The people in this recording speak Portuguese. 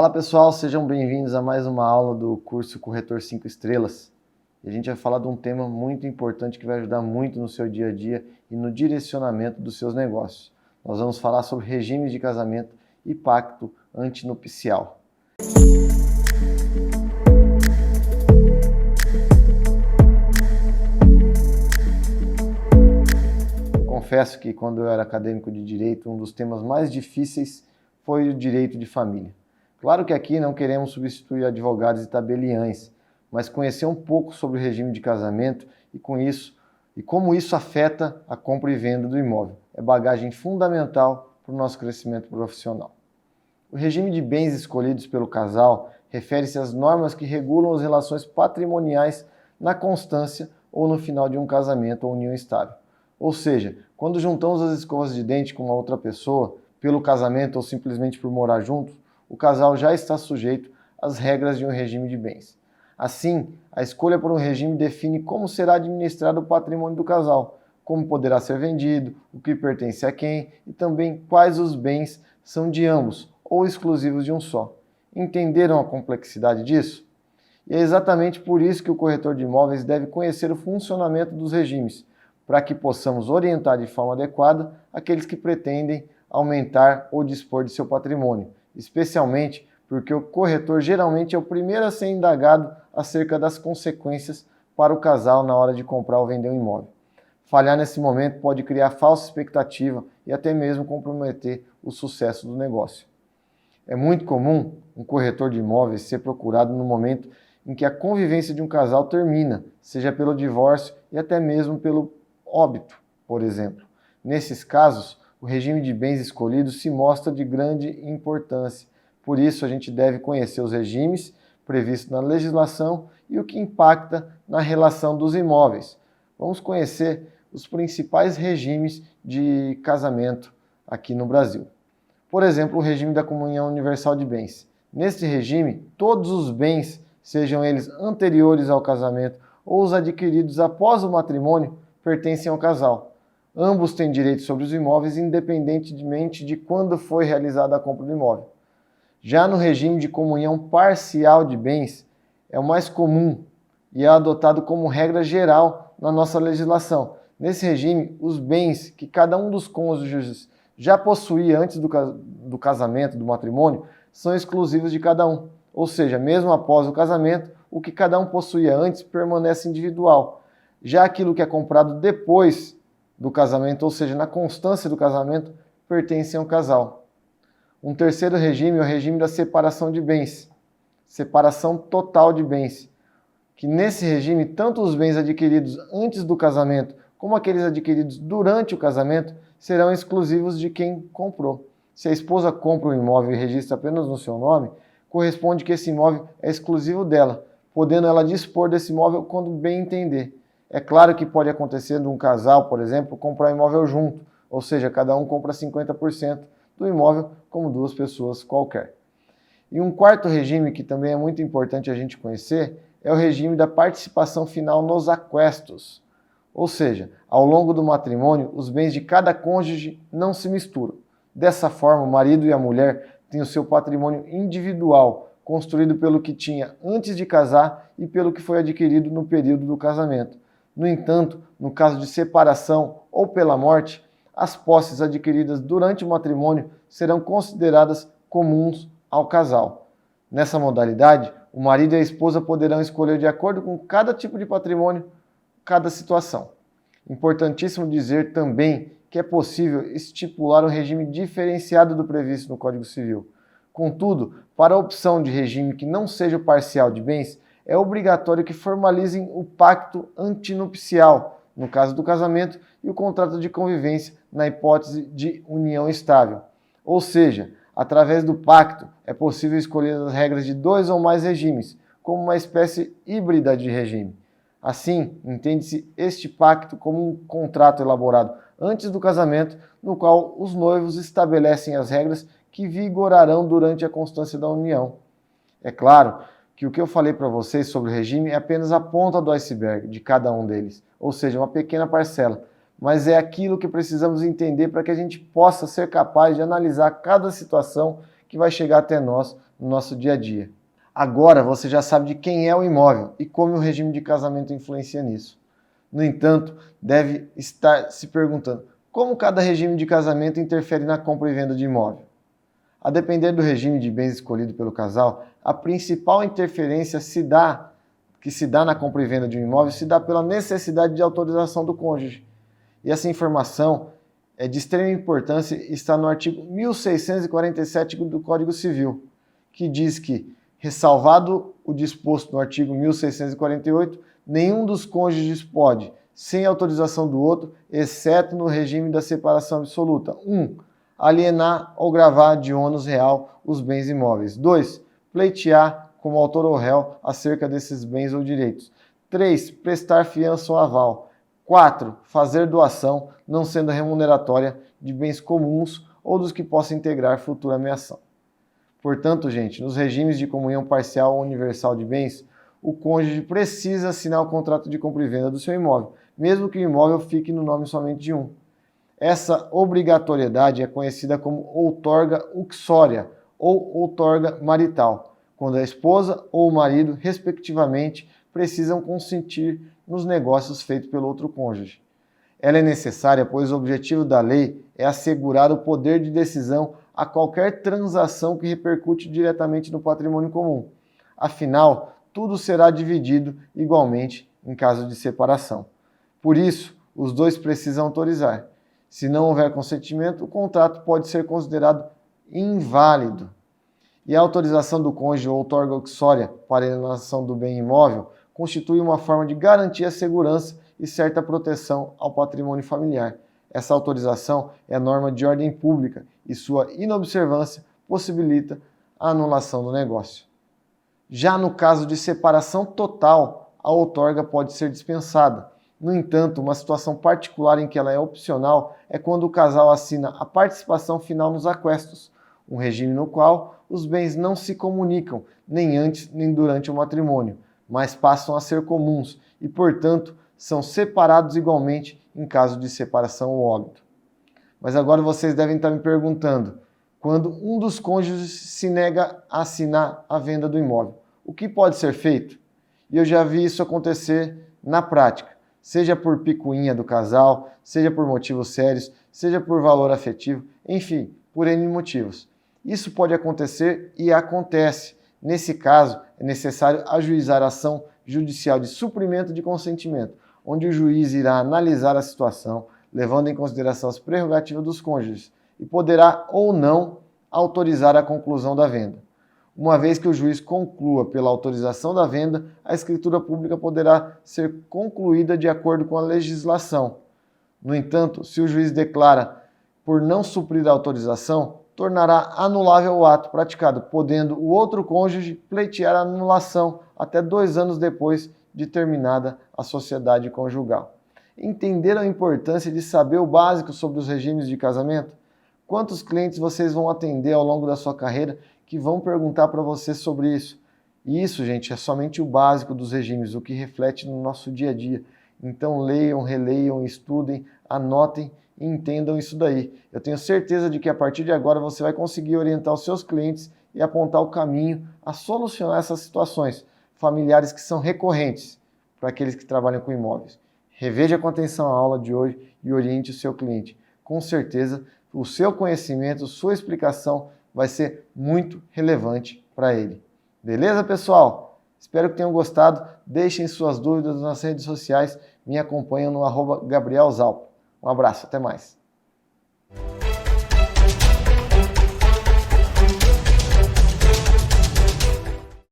Fala pessoal, sejam bem-vindos a mais uma aula do curso Corretor 5 Estrelas. E a gente vai falar de um tema muito importante que vai ajudar muito no seu dia a dia e no direcionamento dos seus negócios. Nós vamos falar sobre regimes de casamento e pacto antinupcial. Confesso que quando eu era acadêmico de direito, um dos temas mais difíceis foi o direito de família. Claro que aqui não queremos substituir advogados e tabeliães, mas conhecer um pouco sobre o regime de casamento e como isso afeta a compra e venda do imóvel. É bagagem fundamental para o nosso crescimento profissional. O regime de bens escolhidos pelo casal refere-se às normas que regulam as relações patrimoniais na constância ou no final de um casamento ou união estável. Ou seja, quando juntamos as escovas de dente com uma outra pessoa, pelo casamento ou simplesmente por morar juntos, o casal já está sujeito às regras de um regime de bens. Assim, a escolha por um regime define como será administrado o patrimônio do casal, como poderá ser vendido, o que pertence a quem e também quais os bens são de ambos ou exclusivos de um só. Entenderam a complexidade disso? E é exatamente por isso que o corretor de imóveis deve conhecer o funcionamento dos regimes, para que possamos orientar de forma adequada aqueles que pretendem aumentar ou dispor de seu patrimônio, especialmente porque o corretor geralmente é o primeiro a ser indagado acerca das consequências para o casal na hora de comprar ou vender um imóvel. Falhar nesse momento pode criar falsa expectativa e até mesmo comprometer o sucesso do negócio. É muito comum um corretor de imóveis ser procurado no momento em que a convivência de um casal termina, seja pelo divórcio e até mesmo pelo óbito, por exemplo. Nesses casos, o regime de bens escolhidos se mostra de grande importância. Por isso, a gente deve conhecer os regimes previstos na legislação e o que impacta na relação dos imóveis. Vamos conhecer os principais regimes de casamento aqui no Brasil. Por exemplo, o regime da comunhão universal de bens. Neste regime, todos os bens, sejam eles anteriores ao casamento ou os adquiridos após o matrimônio, pertencem ao casal. Ambos têm direito sobre os imóveis, independentemente de quando foi realizada a compra do imóvel. Já no regime de comunhão parcial de bens, é o mais comum e é adotado como regra geral na nossa legislação. Nesse regime, os bens que cada um dos cônjuges já possuía antes do casamento, do matrimônio, são exclusivos de cada um. Ou seja, mesmo após o casamento, o que cada um possuía antes permanece individual. Já aquilo que é comprado depois do casamento, ou seja, na constância do casamento, pertence ao casal. Um terceiro regime é o regime da separação de bens, separação total de bens, que nesse regime, tanto os bens adquiridos antes do casamento, como aqueles adquiridos durante o casamento, serão exclusivos de quem comprou. Se a esposa compra um imóvel e registra apenas no seu nome, corresponde que esse imóvel é exclusivo dela, podendo ela dispor desse imóvel quando bem entender. É claro que pode acontecer de um casal, por exemplo, comprar imóvel junto, ou seja, cada um compra 50% do imóvel como duas pessoas qualquer. E um quarto regime que também é muito importante a gente conhecer é o regime da participação final nos aquestos. Ou seja, ao longo do matrimônio, os bens de cada cônjuge não se misturam. Dessa forma, o marido e a mulher têm o seu patrimônio individual, construído pelo que tinha antes de casar e pelo que foi adquirido no período do casamento. No entanto, no caso de separação ou pela morte, as posses adquiridas durante o matrimônio serão consideradas comuns ao casal. Nessa modalidade, o marido e a esposa poderão escolher de acordo com cada tipo de patrimônio, cada situação. Importantíssimo dizer também que é possível estipular um regime diferenciado do previsto no Código Civil. Contudo, para a opção de regime que não seja o parcial de bens, é obrigatório que formalizem o pacto antinupcial, no caso do casamento, e o contrato de convivência, na hipótese de união estável. Ou seja, através do pacto, é possível escolher as regras de dois ou mais regimes, como uma espécie híbrida de regime. Assim, entende-se este pacto como um contrato elaborado antes do casamento, no qual os noivos estabelecem as regras que vigorarão durante a constância da união. É claro que o que eu falei para vocês sobre o regime é apenas a ponta do iceberg de cada um deles, ou seja, uma pequena parcela, mas é aquilo que precisamos entender para que a gente possa ser capaz de analisar cada situação que vai chegar até nós no nosso dia a dia. Agora você já sabe de quem é o imóvel e como o regime de casamento influencia nisso. No entanto, deve estar se perguntando como cada regime de casamento interfere na compra e venda de imóvel. A depender do regime de bens escolhido pelo casal, a principal interferência que se dá na compra e venda de um imóvel se dá pela necessidade de autorização do cônjuge. E essa informação é de extrema importância e está no artigo 1647 do Código Civil, que diz que, ressalvado o disposto no artigo 1648, nenhum dos cônjuges pode, sem autorização do outro, exceto no regime da separação absoluta, 1. Alienar ou gravar de ônus real os bens imóveis. 2. Pleitear como autor ou réu acerca desses bens ou direitos. 3. Prestar fiança ou aval. 4. Fazer doação, não sendo remuneratória, de bens comuns ou dos que possam integrar futura ameação. Portanto, gente, nos regimes de comunhão parcial ou universal de bens, o cônjuge precisa assinar o contrato de compra e venda do seu imóvel, mesmo que o imóvel fique no nome somente de um. Essa obrigatoriedade é conhecida como outorga uxória ou outorga marital, quando a esposa ou o marido, respectivamente, precisam consentir nos negócios feitos pelo outro cônjuge. Ela é necessária, pois o objetivo da lei é assegurar o poder de decisão a qualquer transação que repercute diretamente no patrimônio comum. Afinal, tudo será dividido igualmente em caso de separação. Por isso, os dois precisam autorizar. Se não houver consentimento, o contrato pode ser considerado inválido. E a autorização do cônjuge ou outorga uxória para a alienação do bem imóvel constitui uma forma de garantir a segurança e certa proteção ao patrimônio familiar. Essa autorização é norma de ordem pública e sua inobservância possibilita a anulação do negócio. Já no caso de separação total, a outorga pode ser dispensada. No entanto, uma situação particular em que ela é opcional é quando o casal assina a participação final nos aquestos, um regime no qual os bens não se comunicam, nem antes nem durante o matrimônio, mas passam a ser comuns e, portanto, são separados igualmente em caso de separação ou óbito. Mas agora vocês devem estar me perguntando, quando um dos cônjuges se nega a assinar a venda do imóvel, o que pode ser feito? E eu já vi isso acontecer na prática, seja por picuinha do casal, seja por motivos sérios, seja por valor afetivo, enfim, por N motivos. Isso pode acontecer e acontece. Nesse caso, é necessário ajuizar a ação judicial de suprimento de consentimento, onde o juiz irá analisar a situação, levando em consideração as prerrogativas dos cônjuges, e poderá ou não autorizar a conclusão da venda. Uma vez que o juiz conclua pela autorização da venda, a escritura pública poderá ser concluída de acordo com a legislação. No entanto, se o juiz declara por não suprir a autorização, tornará anulável o ato praticado, podendo o outro cônjuge pleitear a anulação até 2 anos depois de terminada a sociedade conjugal. Entenderam a importância de saber o básico sobre os regimes de casamento? Quantos clientes vocês vão atender ao longo da sua carreira que vão perguntar para você sobre isso? E isso, gente, é somente o básico dos regimes, o que reflete no nosso dia a dia. Então leiam, releiam, estudem, anotem e entendam isso daí. Eu tenho certeza de que a partir de agora você vai conseguir orientar os seus clientes e apontar o caminho a solucionar essas situações familiares que são recorrentes para aqueles que trabalham com imóveis. Reveja com atenção a aula de hoje e oriente o seu cliente. Com certeza, o seu conhecimento, sua explicação vai ser muito relevante para ele. Beleza, pessoal? Espero que tenham gostado. Deixem suas dúvidas nas redes sociais. Me acompanhem no @GabrielZalpo. Um abraço, até mais.